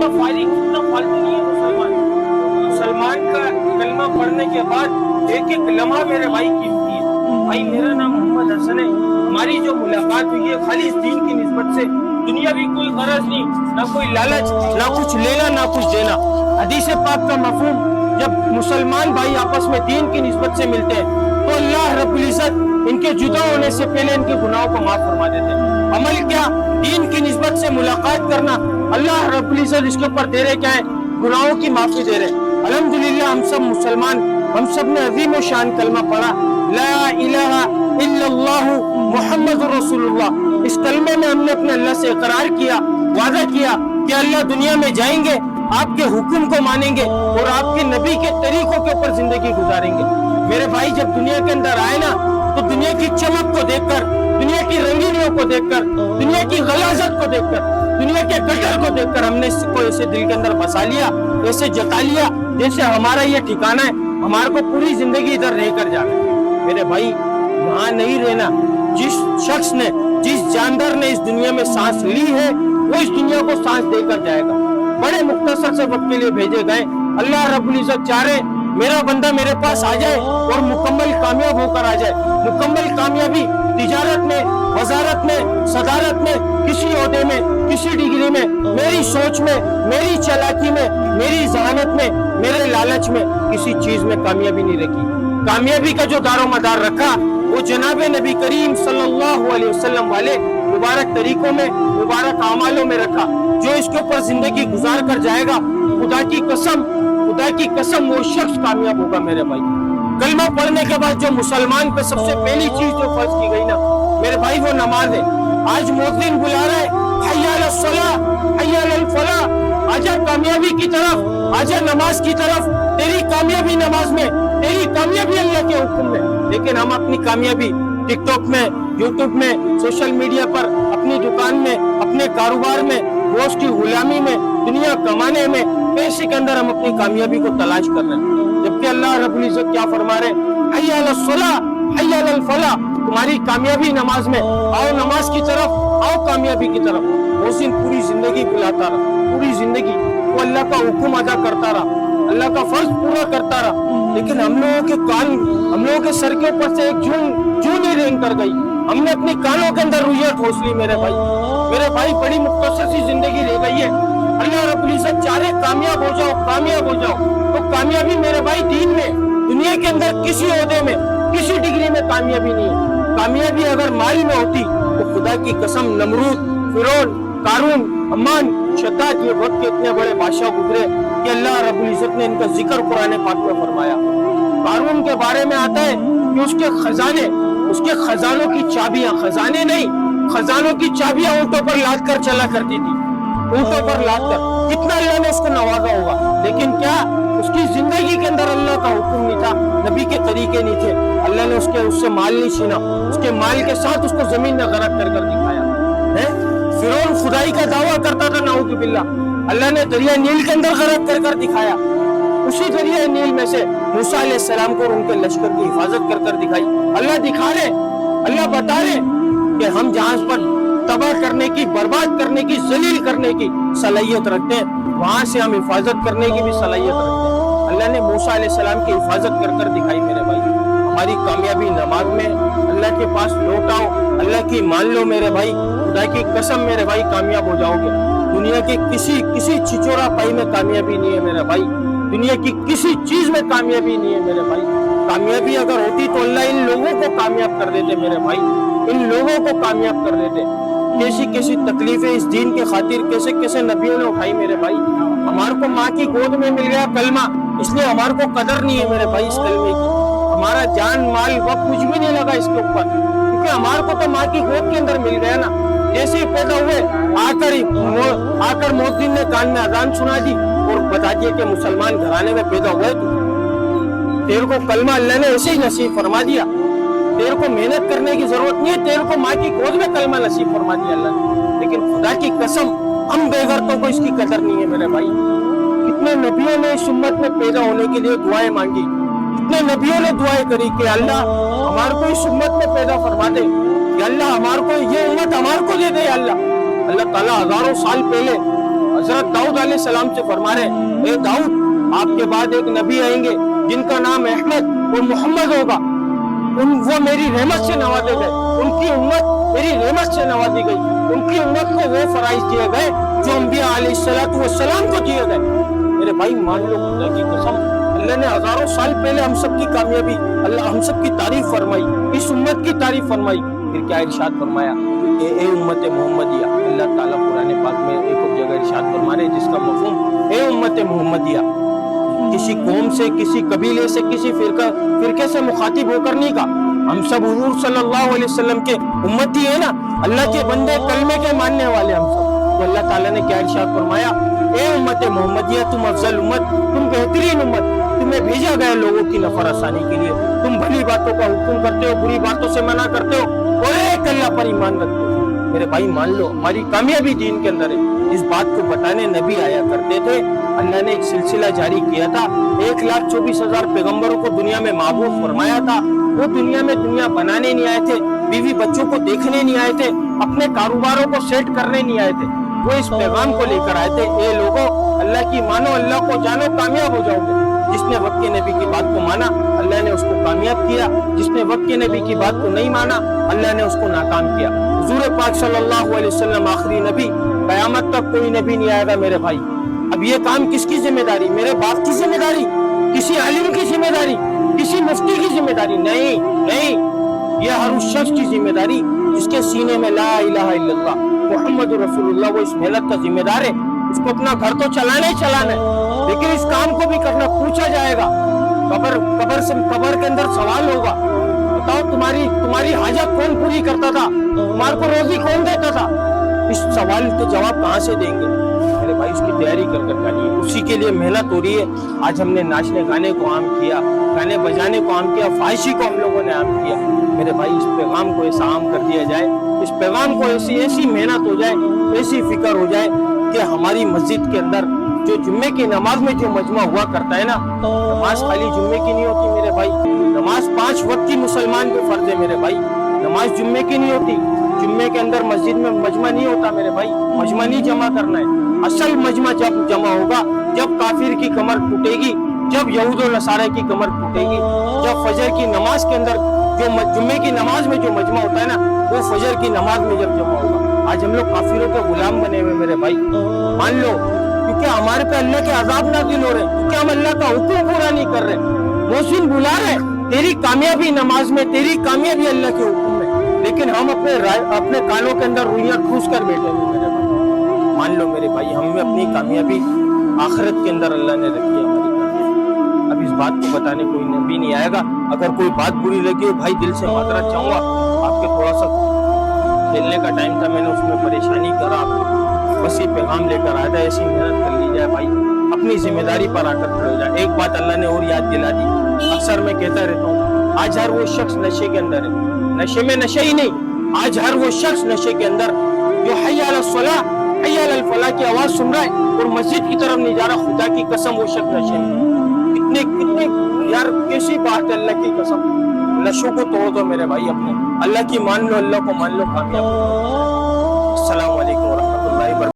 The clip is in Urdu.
فالتو نہیں ہے مسلمان کا کلمہ پڑھنے کے بعد ایک ایک لمحہ میرے بھائی قیمتی ہے. بھائی میرا نام محمد حسن ہے. ہماری جو ملاقات ہوئی ہے خالی اس دین کی نسبت سے, دنیا بھی کوئی غرض نہیں, نہ کوئی لالچ, نہ کچھ لینا نہ کچھ دینا. حدیث پاک کا مفہوم جب مسلمان بھائی آپس میں دین کی نسبت سے ملتے ہیں تو اللہ رب العزت ان کے جدا ہونے سے پہلے ان کے گناہوں کو معاف فرما دیتے ہیں. عمل کیا؟ دین کی نسبت سے ملاقات کرنا. اللہ رب العزت اس کے اوپر دے رہے کیا ہے؟ گناہوں کی معافی دے رہے. الحمدللہ ہم سب مسلمان, ہم سب نے عظیم و شان کلمہ پڑھا, لا الہ الا اللہ محمد رسول اللہ. اس کلمے میں ہم نے اپنے اللہ سے اقرار کیا, وعدہ کیا کہ اللہ دنیا میں جائیں گے, آپ کے حکم کو مانیں گے اور آپ کے نبی کے طریقوں کے اوپر زندگی گزاریں گے. میرے بھائی جب دنیا کے اندر آئے نا تو دنیا کی چمک کو دیکھ کر, دنیا کی رنگینیوں کو دیکھ کر, دنیا کی غلاظت کو دیکھ کر, دنیا کے گٹر کو دیکھ کر ہم نے اس کو ایسے دل کے اندر بسا لیا, ایسے جتا لیا جیسے ہمارا یہ ٹھکانہ ہے, ہمارے کو پوری زندگی ادھر رہ کر جانا. میرے بھائی یہاں نہیں رہنا. جس شخص نے, جس جاندار نے اس دنیا میں سانس لی ہے وہ اس دنیا کو سانس دے کر جائے گا. بڑے مختصر سے وقت کے لیے بھیجے گئے. اللہ رب العزت چاہ رہے میرا بندہ میرے پاس آ جائے اور مکمل کامیاب ہو کر آ جائے. مکمل کامیابی تجارت میں, وزارت میں, صدارت میں, کسی عہدے میں, کسی ڈگری میں, میری سوچ میں, میری چالاکی میں, میری ذہانت میں, میرے لالچ میں کسی چیز میں کامیابی نہیں رکھی. کامیابی کا جو دار و مدار رکھا وہ جناب نبی کریم صلی اللہ علیہ وسلم والے مبارک طریقوں میں, مبارک اعمالوں میں رکھا. جو اس کے اوپر زندگی گزار کر جائے گا, خدا کی قسم وہ شخص کامیاب ہوگا. میرے بھائی کلمہ پڑھنے کے بعد جو مسلمان پہ سب سے پہلی چیز جو فرض کی گئی نا میرے بھائی وہ نماز ہے. آج مؤذن بلا رہا ہے, حی علی الصلاۃ حی علی الفلاح, آجا کامیابی کی طرف, آجا نماز کی طرف. تیری کامیابی نماز میں, تیری کامیابی اللہ کے حکم میں. لیکن ہم اپنی کامیابی ٹک ٹاک میں, یوٹیوب میں, سوشل میڈیا پر, اپنی دکان میں, اپنے کاروبار میں, گوشت کی غلامی میں, دنیا کمانے میں, پیسے کے اندر ہم اپنی کامیابی کو تلاش کر رہے ہیں. جبکہ اللہ رب العزت کیا فرما رہے ہیں؟ حی علی الصلاۃ حی علی الفلاح. تمہاری کامیابی نماز میں, آؤ نماز کی طرف, آؤ کامیابی کی طرف. محسن پوری زندگی بلاتا رہا, پوری زندگی وہ اللہ کا حکم ادا کرتا رہا, اللہ کا فرض پورا کرتا رہا. لیکن ہم لوگوں کے کان, ہم لوگوں کے سر کے اوپر سے ایک جون ہی رینگ کر گئی. ہم نے اپنی کانوں کے اندر رویہ ٹھوس لی. میرے بھائی بڑی مختصر سی زندگی رہ گئی ہے. اللہ رب العزت چاہے کامیاب ہو جاؤ, کامیاب ہو جاؤ. تو کامیابی میرے بھائی دین میں, دنیا کے اندر کسی عہدے میں, کسی ڈگری میں کامیابی نہیں ہے. کامیابی اگر مال میں ہوتی تو خدا کی قسم نمرود, فرعون, قارون, حمان, شداد یہ وقت کے اتنے بڑے بادشاہ گزرے کہ اللہ رب العزت نے ان کا ذکر قرآن پاک میں فرمایا. قارون کے بارے میں آتا ہے کہ اس کے خزانے, اس کے خزانوں کی چابیاں, خزانے نہیں, خزانوں کی چابیاں اونٹوں پر لاد کر چلا کرتی تھی, اونٹوں پر لاد کر. کتنا اللہ نے اس کو نوازا ہوگا, لیکن کیا اس کی زندگی کے اندر اللہ کا حکم نہیں تھا, نبی کے طریقے نہیں تھے. اللہ نے اس سے مال نہیں چھینا, اس کے مال کے ساتھ اس کو زمین میں غرق کر کر دکھایا. فرعون خدائی کا دعویٰ کرتا تھا, نعوذ باللہ, اللہ نے دریا نیل کے اندر غرق کر کر دکھایا. اسی دریا نیل میں سے موسیٰ علیہ السلام کو ان کے لشکر کی حفاظت کر کر دکھائی. اللہ دکھا رہے, اللہ بتا رہے کہ ہم جہاز پر تباہ کرنے کی, برباد کرنے کی, ذلیل کرنے کی صلاحیت رکھتے ہیں, وہاں سے ہم حفاظت کرنے کی بھی صلاحیت رکھتے ہیں. اللہ نے موسیٰ علیہ السلام کی حفاظت کر کر دکھائی. میرے بھائی ہماری کامیابی نماز میں, اللہ کے پاس لوٹ آؤ, اللہ کی مان لو. میرے بھائی خدا کی قسم میرے بھائی کامیاب ہو جاؤ گے. دنیا کی کسی چچورا پائی میں کامیابی نہیں ہے میرے بھائی, دنیا کی کسی چیز میں کامیابی نہیں ہے میرے بھائی. کامیابی اگر ہوتی تو اللہ ان لوگوں کو کامیاب کر دیتے میرے بھائی, ان لوگوں کو کامیاب کر دیتے. کیسی تکلیفیں اس دین کے خاطر کیسے نبیوں نے اٹھائی میرے بھائی. ہمارے کو ماں کی گود میں مل گیا کلمہ, اس لیے ہمارے کو قدر نہیں ہے میرے بھائی اس کلمے کی. ہمارا جان مال وقت کچھ بھی نہیں لگا اس کے اوپر, کیونکہ ہمارے کو تو ماں کی گود کے اندر مل گیا نا. جیسے ہی پیدا ہوئے آ کر مؤذن نے کان میں اذان سنا دی اور بتا دیا کہ مسلمان گھرانے میں پیدا ہوئے تو تیرے کو کلمہ اللہ نے ایسے ہی نصیب فرما دیا. تیرے کو محنت کرنے کی ضرورت نہیں ہے, تیرے کو ماں کی گود میں کلمہ نصیب فرما دیا اللہ نے. لیکن خدا کی قسم ہم بے غیرتوں کو اس کی قدر نہیں ہے میرے بھائی. کتنے نبیوں نے اس امت میں پیدا ہونے کے لیے دعائیں مانگی, کتنے نبیوں نے دعائیں کری کہ اللہ ہمارے کو اس امت میں پیدا فرما دے, کہ اللہ ہمارے کو یہ امت ہمارے کو دے دے. اللہ تعالیٰ ہزاروں سال پہلے حضرت داؤد علیہ السلام سے فرما رہے اے داؤد آپ کے بعد ایک نبی آئیں گے جن کا نام احمد اور محمد ہوگا، وہ میری رحمت سے نوازے گئے، ان کی امت میری رحمت سے نوازی گئی، ان کی امت کو وہ فرائض دیے گئے جو انبیاء علیہ السلام کو دیے گئے۔ میرے بھائی مان لو خدا کی قسم، اللہ نے ہزاروں سال پہلے ہم سب کی کامیابی، اللہ ہم سب کی تعریف فرمائی، اس امت کی تعریف فرمائی، پھر کیا ارشاد فرمایا کہ اے امت محمدیہ، اللہ تعالیٰ قرآن پاک میں ایک اور جگہ ارشاد فرما رہے جس کا مفہوم اے امت محمدیہ، کسی قوم سے، کسی قبیلے سے، کسی فرقے سے مخاطب ہو کر نہیں کہا، ہم سب حضور صلی اللہ علیہ وسلم کے امتی ہیں نا، اللہ کے بندے، کلمے کے ماننے والے ہم سب، تو اللہ تعالیٰ نے کیا ارشاد فرمایا اے امت محمدیہ تم افضل امت، تم بہترین امت، تمہیں بھیجا گیا لوگوں کی نفع آسانی کے لیے، تم بھلی باتوں کا حکم کرتے ہو، بری باتوں سے منع کرتے ہو اور ایک اللہ پر ایمان رکھتے ہو۔ میرے بھائی مان لو ہماری کامیابی دین کے اندر ہے، اس بات کو بتانے نبی آیا کرتے تھے، اللہ نے ایک سلسلہ جاری کیا تھا، 1,24,000 پیغمبروں کو دنیا میں معبود فرمایا تھا، وہ دنیا میں دنیا بنانے نہیں آئے تھے، بیوی بچوں کو دیکھنے نہیں آئے تھے، اپنے کاروباروں کو سیٹ کرنے نہیں آئے تھے، وہ اس پیغام کو لے کر آئے تھے اے لوگوں اللہ کی مانو، اللہ کو جانو، کامیاب ہو جاؤ گے۔ جس نے وقت کے نبی کی بات کو مانا اللہ نے اس کو کامیاب کیا، جس نے وقت کے نبی کی بات کو نہیں مانا اللہ نے اس کو ناکام کیا۔ حضور پاک صلی اللہ علیہ وسلم آخری نبی، قیامت تک کوئی نبی نہیں آئے گا میرے بھائی۔ اب یہ کام کس کی ذمہ داری؟ میرے باپ کی ذمہ داری؟ کسی عالم کی ذمہ داری؟ کسی مفتی کی ذمہ داری؟ نہیں، یہ ہر اس شخص کی ذمہ داری جس کے سینے میں لا الہ الا اللہ محمد رسول اللہ، وہ اس محنت کا ذمہ دار ہے، اس کو اپنا گھر تو چلانا ہے، لیکن اس کام کو بھی کرنا، پوچھا جائے گا، قبر کے اندر سوال ہوگا، بتاؤ تمہاری حاجت کون پوری کرتا تھا، تمہارے کو روزی کون دیتا تھا؟ اس سوال کے جواب کہاں سے دیں گے؟ میرے بھائی اس کی تیاری کر کر اسی کے لیے محنت ہو رہی ہے۔ آج ہم نے ناچنے گانے کو عام کیا، گانے بجانے کو عام کیا، فحاشی کو ہم لوگوں نے عام کیا۔ میرے بھائی اس پیغام کو ایسا عام کر دیا جائے، اس پیغام کو ایسی محنت ہو جائے، ایسی فکر ہو جائے کہ ہماری مسجد کے اندر جو جمعے کی نماز میں جو مجمع ہوا کرتا ہے نا، نماز خالی جمعے کی نہیں ہوتی میرے بھائی، نماز 5 وقت کی مسلمان پہ فرض ہے میرے بھائی، نماز جمعے کی نہیں ہوتی، جمعے کے اندر مسجد میں مجمع نہیں ہوتا میرے بھائی، مجمع نہیں جمع کرنا ہے، اصل مجمع جب جمع ہوگا جب کافر کی کمر ٹوٹے گی، جب یہود و نصارہ کی کمر ٹوٹے گی، جب فجر کی نماز کے اندر جو جمعے کی نماز میں جو مجمع ہوتا ہے نا، وہ فجر کی نماز میں جب جمع ہوگا۔ آج ہم لوگ کافروں کے غلام بنے ہوئے میرے بھائی، مان لو، کیونکہ ہمارے پہ اللہ کے عذاب نازل ہو رہے ہیں، کیونکہ ہم اللہ کا حکم پورا نہیں کر رہے۔ محسن بلا رہے تیری کامیابی نماز میں، تیری کامیابی اللہ کے حکم میں، لیکن ہم اپنے کانوں کے اندر روئیاں ٹھوس کر بیٹھے ہوئے میرے بھائی۔ مان لو میرے بھائی ہمیں اپنی کامیابی آخرت کے اندر اللہ نے رکھی ہے ہماری کامیابی۔ اب اس بات کو بتانے کوئی نبی نہیں آئے گا، اگر کوئی بات بری لگی ہو بھائی دل سے معذرت چاہوں گا، آپ کے تھوڑا سا کھیلنے کا ٹائم تھا، میں نے اس میں پریشانی کرا آپ کو، بس یہ پیغام لے کر آیا تھا، ایسی محنت کر لی جائے بھائی، اپنی ذمہ داری پر آ کر کھڑے ہو جائے۔ ایک بات اللہ نے اور یاد دلا دی، اکثر میں کہتا رہتا ہوں، آج ہر وہ شخص نشے کے اندر ہے، نشے میں نشے ہی نہیں، آج ہر وہ شخص نشے کے اندر جو حی علی الصلاۃ حی علی الفلاح کی آواز سن رہا ہے اور مسجد کی طرف نہیں جا رہا، خدا کی قسم وہ شخص نشے میں۔ کتنے یار کیسی بات ہے، اللہ کی قسم، نشوں کو توڑ دو میرے بھائی، اپنے اللہ کی مان لو، اللہ کو مان لو، کامیاب۔ السلام